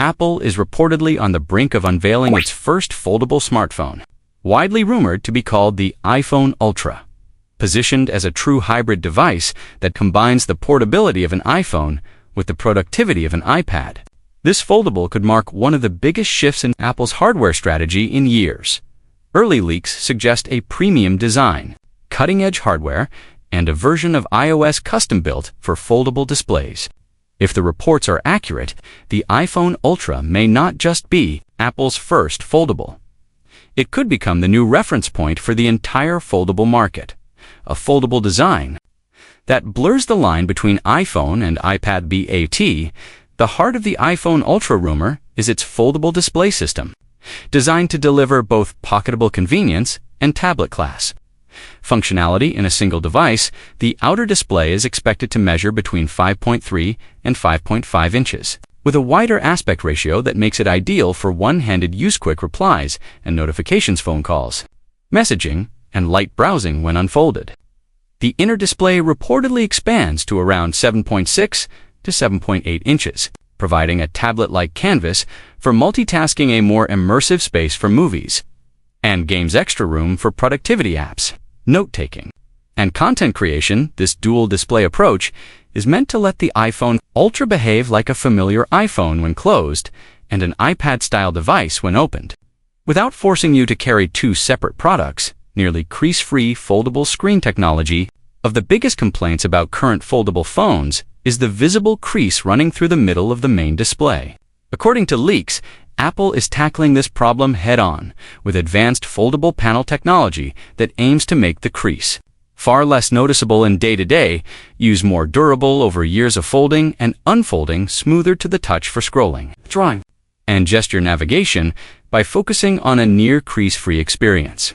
Apple is reportedly on the brink of unveiling its first foldable smartphone, widely rumored to be called the iPhone Ultra. Positioned as a true hybrid device that combines the portability of an iPhone with the productivity of an iPad, this foldable could mark one of the biggest shifts in Apple's hardware strategy in years. Early leaks suggest a premium design, cutting-edge hardware, and a version of iOS custom-built for foldable displays. If the reports are accurate, the iPhone Ultra may not just be Apple's first foldable. It could become the new reference point for the entire foldable market. A foldable design that blurs the line between iPhone and iPad. The heart of the iPhone Ultra rumor is its foldable display system, designed to deliver both pocketable convenience and tablet class functionality in a single device. The outer display is expected to measure between 5.3 and 5.5 inches, with a wider aspect ratio that makes it ideal for one-handed use, quick replies and notifications, phone calls, messaging, and light browsing when unfolded. The inner display reportedly expands to around 7.6 to 7.8 inches, providing a tablet-like canvas for multitasking, a more immersive space for movies and games, extra room for productivity apps, note-taking, and content creation. This dual display approach is meant to let the iPhone Ultra behave like a familiar iPhone when closed and an iPad-style device when opened, without forcing you to carry two separate products. Nearly crease-free foldable screen technology. Of the biggest complaints about current foldable phones is the visible crease running through the middle of the main display. According to leaks, Apple is tackling this problem head-on with advanced foldable panel technology that aims to make the crease far less noticeable in day-to-day use, more durable over years of folding and unfolding, smoother to the touch for scrolling, drawing, and gesture navigation by focusing on a near crease-free experience.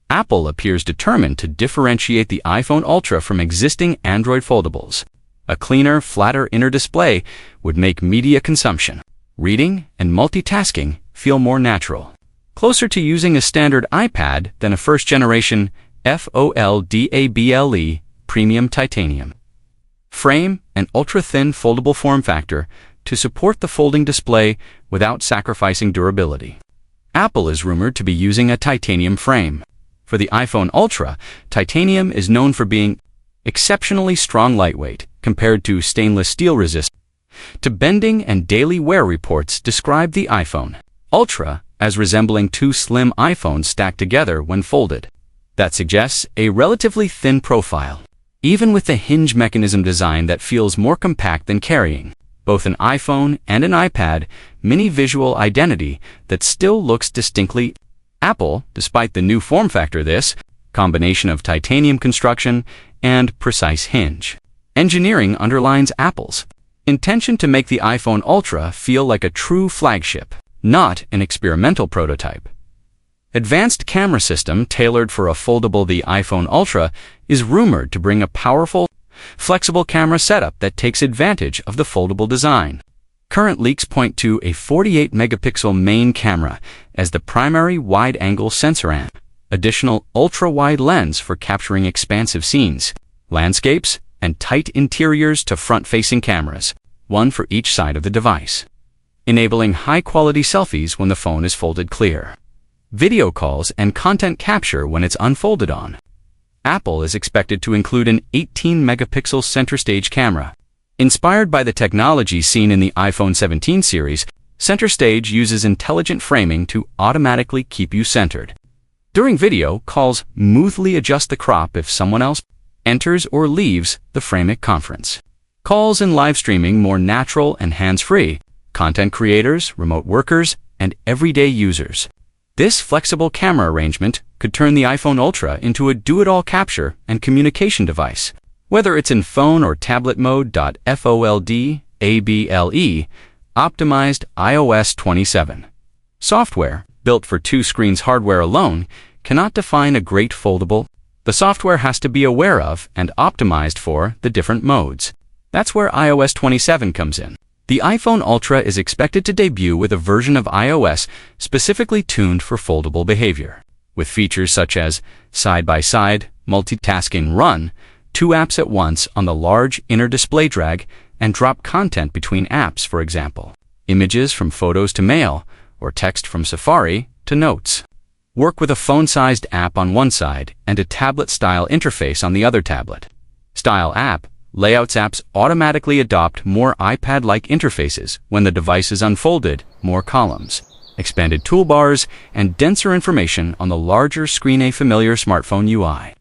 Apple appears determined to differentiate the iPhone Ultra from existing Android foldables. A cleaner, flatter inner display would make media consumption, reading, and multitasking feel more natural, closer to using a standard iPad than a first-generation Foldable premium titanium frame and ultra-thin foldable form factor to support the folding display without sacrificing durability. Apple is rumored to be using a titanium frame. For the iPhone Ultra, titanium is known for being exceptionally strong, lightweight compared to stainless steel, resistant to bending, and daily wear reports describe the iPhone Ultra as resembling two slim iPhones stacked together when folded. That suggests a relatively thin profile, even with the hinge mechanism design that feels more compact than carrying both an iPhone and an iPad mini visual identity that still looks distinctly Apple, despite the new form factor. This combination of titanium construction and precise hinge engineering underlines Apple's intention to make the iPhone Ultra feel like a true flagship, not an experimental prototype. Advanced camera system tailored for a foldable. The iPhone Ultra is rumored to bring a powerful, flexible camera setup that takes advantage of the foldable design. Current leaks point to a 48-megapixel main camera as the primary wide-angle sensor and additional ultra-wide lens for capturing expansive scenes, landscapes, and tight interiors to front-facing cameras, one for each side of the device, enabling high-quality selfies when the phone is folded clear, video calls, and content capture when it's unfolded on. Apple is expected to include an 18-megapixel center stage camera. Inspired by the technology seen in the iPhone 17 series, center stage uses intelligent framing to automatically keep you centered. During video calls, smoothly adjust the crop if someone else enters or leaves the frame. Conference calls and live streaming more natural and hands-free. Content creators, remote workers, and everyday users. This flexible camera arrangement could turn the iPhone Ultra into a do-it-all capture and communication device, whether it's in phone or tablet mode. Foldable optimized iOS 27 software built for two screens. Hardware alone cannot define a great foldable. The software has to be aware of and optimized for the different modes. That's where iOS 27 comes in. The iPhone Ultra is expected to debut with a version of iOS specifically tuned for foldable behavior, with features such as side-by-side, multitasking, run two apps at once on the large inner display, drag and drop content between apps, for example. images from photos to mail, or text from Safari to notes. Work with a phone-sized app on one side and a tablet-style interface on the other tablet. Style app. Layouts apps automatically adopt more iPad-like interfaces when the device is unfolded, more columns, expanded toolbars, and denser information on the larger screen. A familiar smartphone UI.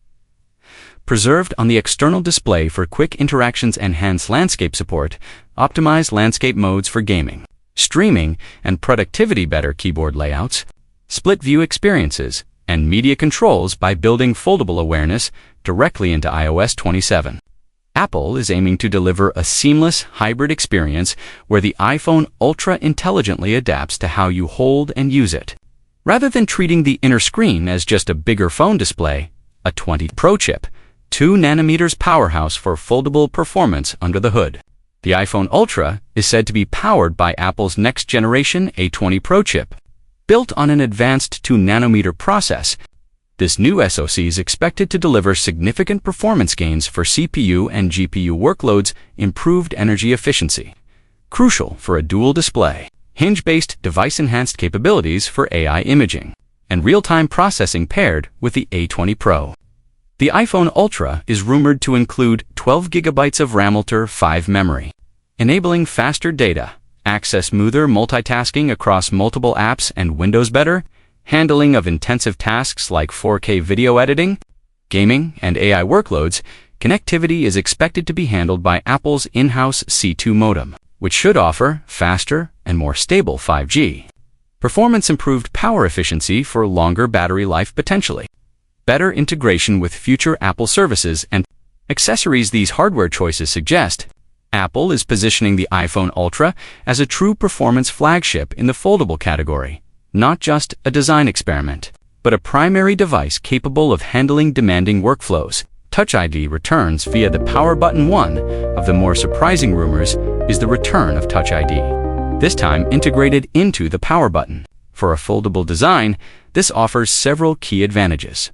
Preserved on the external display for quick interactions, enhanced landscape support, optimized landscape modes for gaming, streaming, and productivity. Better keyboard layouts, split view experiences, and media controls by building foldable awareness directly into iOS 27. Apple is aiming to deliver a seamless hybrid experience where the iPhone Ultra intelligently adapts to how you hold and use it. Rather than treating the inner screen as just a bigger phone display, a A20 Pro chip, 2 nanometers powerhouse for foldable performance under the hood. The iPhone Ultra is said to be powered by Apple's next-generation A20 Pro chip. Built on an advanced 2 nanometer process, this new SoC is expected to deliver significant performance gains for CPU and GPU workloads, improved energy efficiency, crucial for a dual display, hinge-based device-enhanced capabilities for AI imaging, and real-time processing paired with the A20 Pro. The iPhone Ultra is rumored to include 12 GB of RAM Ultra 5 memory, enabling faster data, access, smoother multitasking across multiple apps and Windows, better handling of intensive tasks like 4K video editing, gaming, and AI workloads. Connectivity is expected to be handled by Apple's in-house C2 modem, which should offer faster and more stable 5G. Performance improved power efficiency for longer battery life potentially. Better integration with future Apple services and accessories. These hardware choices suggest Apple is positioning the iPhone Ultra as a true performance flagship in the foldable category. Not just a design experiment, but a primary device capable of handling demanding workflows. Touch ID returns via the power button. One of the more surprising rumors is the return of Touch ID, this time integrated into the power button. For a foldable design, this offers several key advantages.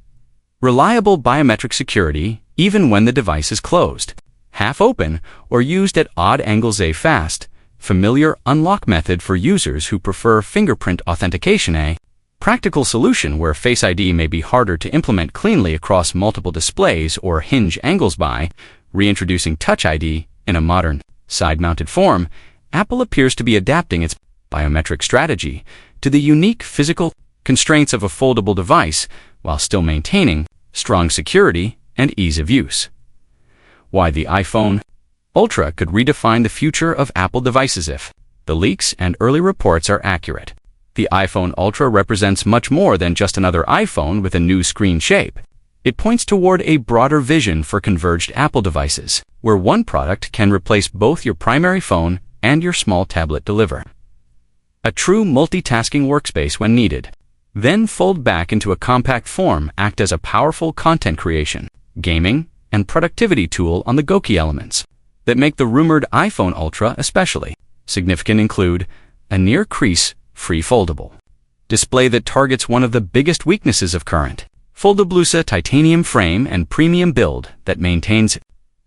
Reliable biometric security even when the device is closed, half open, or used at odd angles. A fast, familiar unlock method for users who prefer fingerprint authentication. A practical solution where Face ID may be harder to implement cleanly across multiple displays or hinge angles. By reintroducing Touch ID in a modern, side-mounted form, Apple appears to be adapting its biometric strategy to the unique physical constraints of a foldable device while still maintaining strong security and ease of use. Why the iPhone Ultra could redefine the future of Apple devices if the leaks and early reports are accurate. The iPhone Ultra represents much more than just another iPhone with a new screen shape. It points toward a broader vision for converged Apple devices, where one product can replace both your primary phone and your small tablet. Deliver a true multitasking workspace when needed, then fold back into a compact form. Act as a powerful content creation, gaming, and productivity tool on the go. Key elements that make the rumored iPhone Ultra especially significant include a near crease-free foldable display that targets one of the biggest weaknesses of current foldable titanium frame and premium build that maintains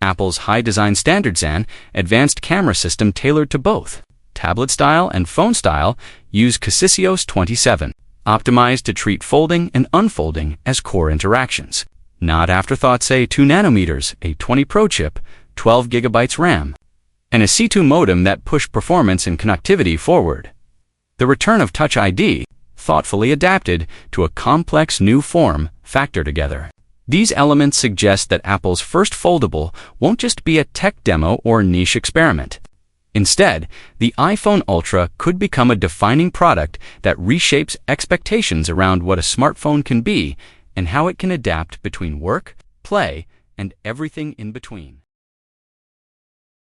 Apple's high design standards and advanced camera system tailored to both tablet style and phone style. Use Casisios 27, optimized to treat folding and unfolding as core interactions, not afterthoughts. A 2 nanometers, A20 Pro chip, 12 GB RAM, and a C2 modem that push performance and connectivity forward. The return of Touch ID, thoughtfully adapted to a complex new form factor together. These elements suggest that Apple's first foldable won't just be a tech demo or niche experiment. Instead, the iPhone Ultra could become a defining product that reshapes expectations around what a smartphone can be and how it can adapt between work, play, and everything in between.